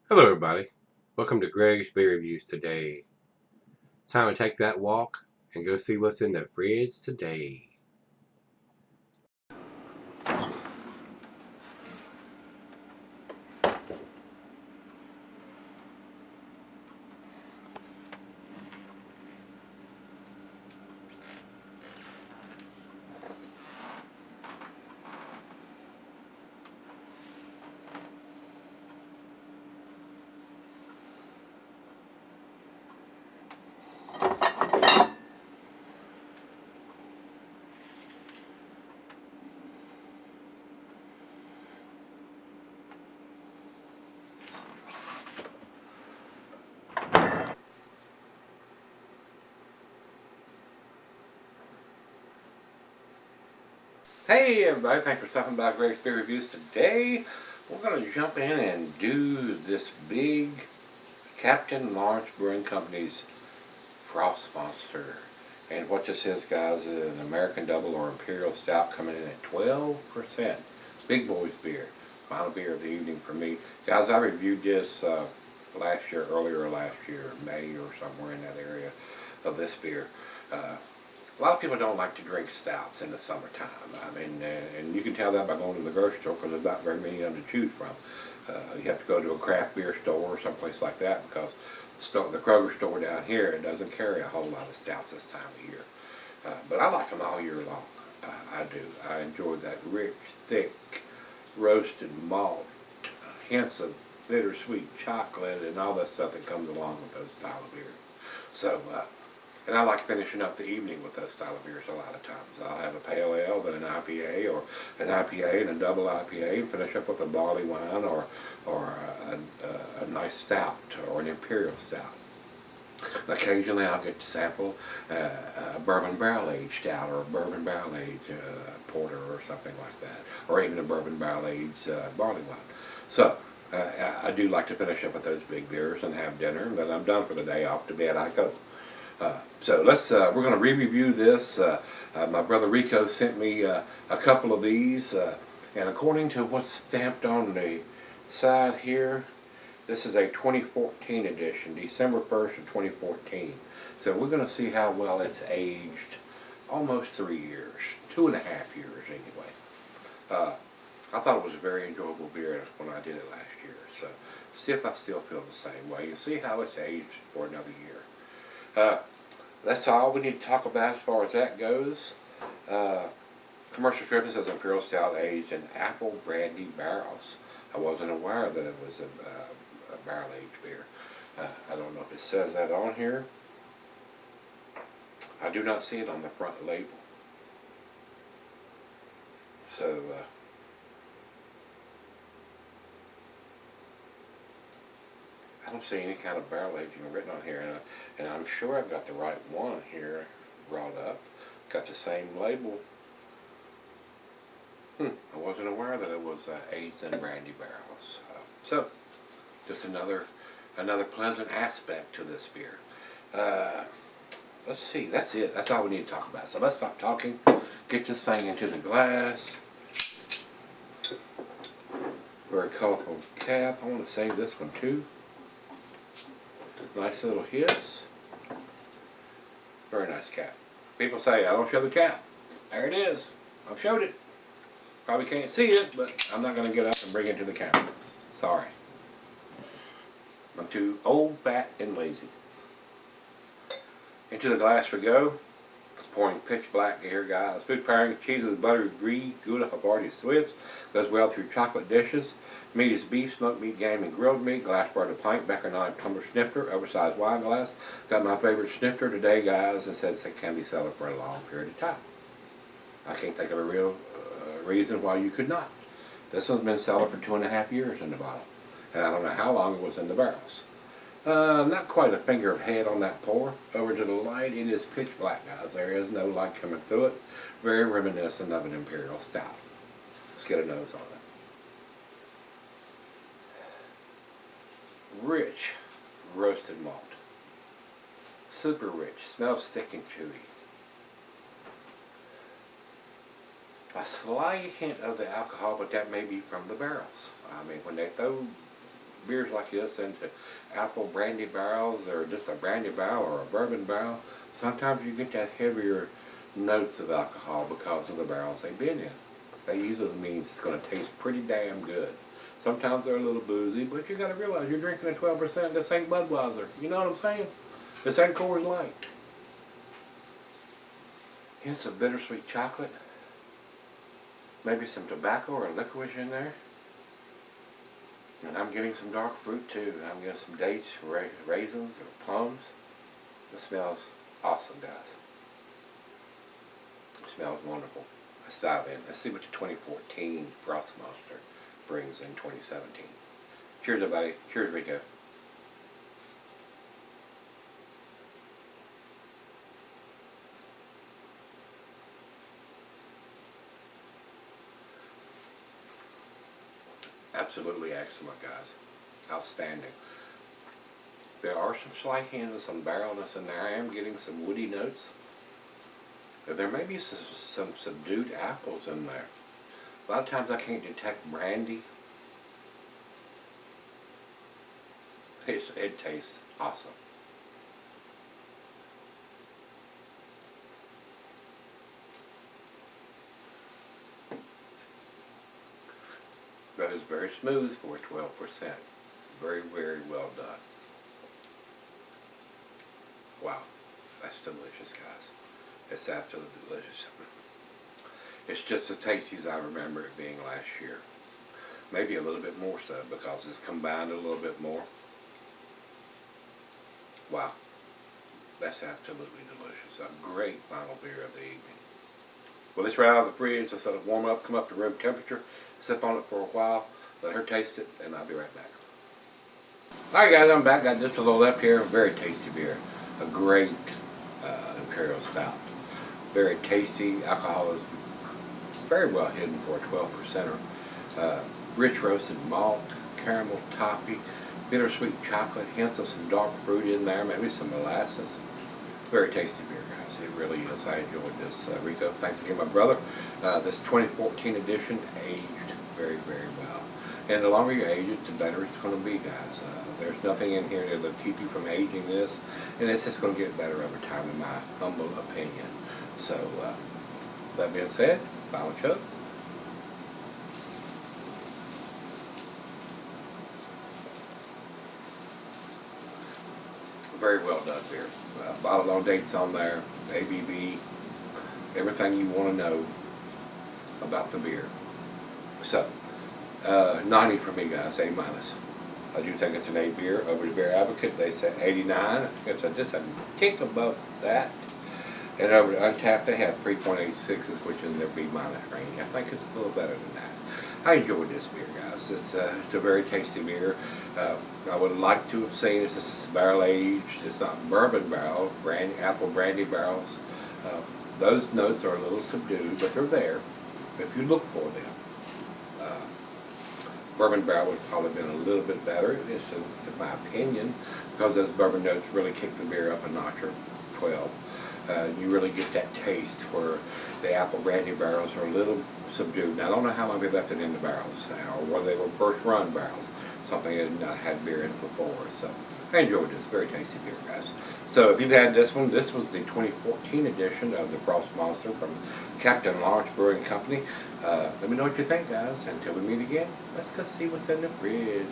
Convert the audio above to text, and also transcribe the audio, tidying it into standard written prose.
Hello everybody, welcome to Gregsbeerreviews today. Time to take that walk and go see what's in the fridge today. Hey everybody, thanks for stopping by Gregsbeerreviews today. We're going to jump in and do this big Captain Lawrence Brewing Company's Frost Monster. And what this is, guys, is an American Double or Imperial Stout coming in at 12%. Big boys beer. Final beer of the evening for me. Guys, I reviewed this earlier last year, May or somewhere in that area of this beer. A lot of people don't like to drink stouts in the summertime. I mean, and you can tell that by going to the grocery store because there's not very many of them to choose from. You have to go to a craft beer store or someplace like that because the Kroger store down here, it doesn't carry a whole lot of stouts this time of year. But I like them all year long. I do. I enjoy that rich, thick, roasted malt, hints of bittersweet chocolate, and all that stuff that comes along with those style of beers. So, and I like finishing up the evening with those style of beers a lot of times. I'll have a pale ale, then an IPA, or an IPA and a double IPA, and finish up with a barley wine or a nice stout or an imperial stout. Occasionally I'll get to sample a bourbon barrel aged stout or a bourbon barrel aged porter or something like that, or even a bourbon barrel aged barley wine. So I do like to finish up with those big beers and have dinner, and then I'm done for the day. Off to bed I go. So we're going to re-review this. My brother Rico sent me a couple of these, and according to what's stamped on the side here, this is a 2014 edition, December 1st of 2014. So we're going to see how well it's aged. Almost 3 years, 2.5 years anyway. I thought it was a very enjoyable beer when I did it last year. So see if I still feel the same way and see how it's aged for another year. That's all we need to talk about as far as that goes. Commercial description says Imperial Stout aged in apple brandy barrels. I wasn't aware that it was a barrel aged beer. I don't know if it says that on here. I do not see it on the front label. So I don't see any kind of barrel aging written on here, and I'm sure I've got the right one here brought up. Got the same label. I wasn't aware that it was aged in brandy barrels. So just another pleasant aspect to this beer. Let's see, that's it. That's all we need to talk about. So let's stop talking, get this thing into the glass. Very colorful cap. I want to save this one too. Nice little hiss. Very nice cap. People say I don't show the cap. There it is. I've showed it. Probably can't see it, but I'm not going to get up and bring it to the camera. Sorry. I'm too old, fat, and lazy. Into the glass we go. It's pouring pitch black here, guys. Food pairing, cheese with buttery brie, Gouda, Havarti, Swiss. Goes well through chocolate dishes. Meat is beef, smoked meat, game, and grilled meat. Glass bar to pint, Becker 9 tumbler snifter, oversized wine glass. Got my favorite snifter today, guys, and says it can be sold for a long period of time. I can't think of a real reason why you could not. This one's been selling for 2.5 years in the bottle, and I don't know how long it was in the barrels. Not quite a finger of head on that pour. Over to the light, it is pitch black, guys. There is no light coming through it. Very reminiscent of an Imperial Stout. Let's get a nose on it. Rich roasted malt. Super rich. Smells thick and chewy. A slight hint of the alcohol, but that may be from the barrels. I mean, when they throw beers like this into apple brandy barrels or just a brandy barrel or a bourbon barrel, sometimes you get that heavier notes of alcohol because of the barrels they've been in. That usually means it's going to taste pretty damn good. Sometimes they're a little boozy, but you got to realize you're drinking a 12%. This ain't Budweiser. You know what I'm saying? This ain't Coors Light. Hints of bittersweet chocolate. Maybe some tobacco or licorice in there. And I'm getting some dark fruit too. I'm getting some dates, raisins, or plums. It smells awesome, guys. It smells wonderful. Let's dive in. Let's see what the 2014 Frost Monster brings in 2017. Cheers, everybody. Cheers, Rico. Absolutely excellent, guys. Outstanding. There are some slight hints of some barrelness in there. I am getting some woody notes. There may be some subdued apples in there. A lot of times I can't detect brandy. It tastes awesome. That is very smooth for 12%. Very, very well done. Wow, that's delicious, guys. It's absolutely delicious. It's just as tasty as I remember it being last year. Maybe a little bit more so because it's combined a little bit more. Wow, that's absolutely delicious. A great final beer of the evening. Well, let's right out of the fridge. Let's let it warm up, come up to room temperature, sip on it for a while, let her taste it, and I'll be right back. Alright guys, I'm back. Got just a little left here. Very tasty beer. A great Imperial Stout. Very tasty. Alcohol is very well hidden for a 12%er. Rich roasted malt, caramel toffee, bittersweet chocolate, hints of some dark fruit in there, maybe some molasses. Very tasty beer, guys. It really is. I enjoyed this. Rico, thanks again, my brother. This 2014 edition aged very, very well. And the longer you age it, the better it's going to be, guys. There's nothing in here that will keep you from aging this, and it's just going to get better over time, in my humble opinion. So, that being said, final chug. Very well done beer. Bottle on dates on there, ABV, everything you want to know about the beer. So, 90 for me, guys, A-. I do think it's an A beer. Over to Beer Advocate, they said 89. I think it's just a tick above that. And over to Untapped, they have 3.86, which is in their B- range. I think it's a little better than that. I enjoyed this beer, guys. It's a very tasty beer. I would like to have seen this. This is barrel aged. It's not bourbon barrel, apple brandy barrels. Those notes are a little subdued, but they're there if you look for them. Bourbon barrel would have probably been a little bit better, in my opinion, because those bourbon notes really kick the beer up a notch or 12. You really get that taste where the apple brandy barrels are a little subdued. Now, I don't know how long they left it in the barrels now, or whether they were first run barrels, something that had not had beer in it before. So I enjoyed this. Very tasty beer, guys. So if you've had this one, this was the 2014 edition of the Frost Monster from Captain Lawrence Brewing Company. Let me know what you think, guys. Until we meet again, let's go see what's in the fridge.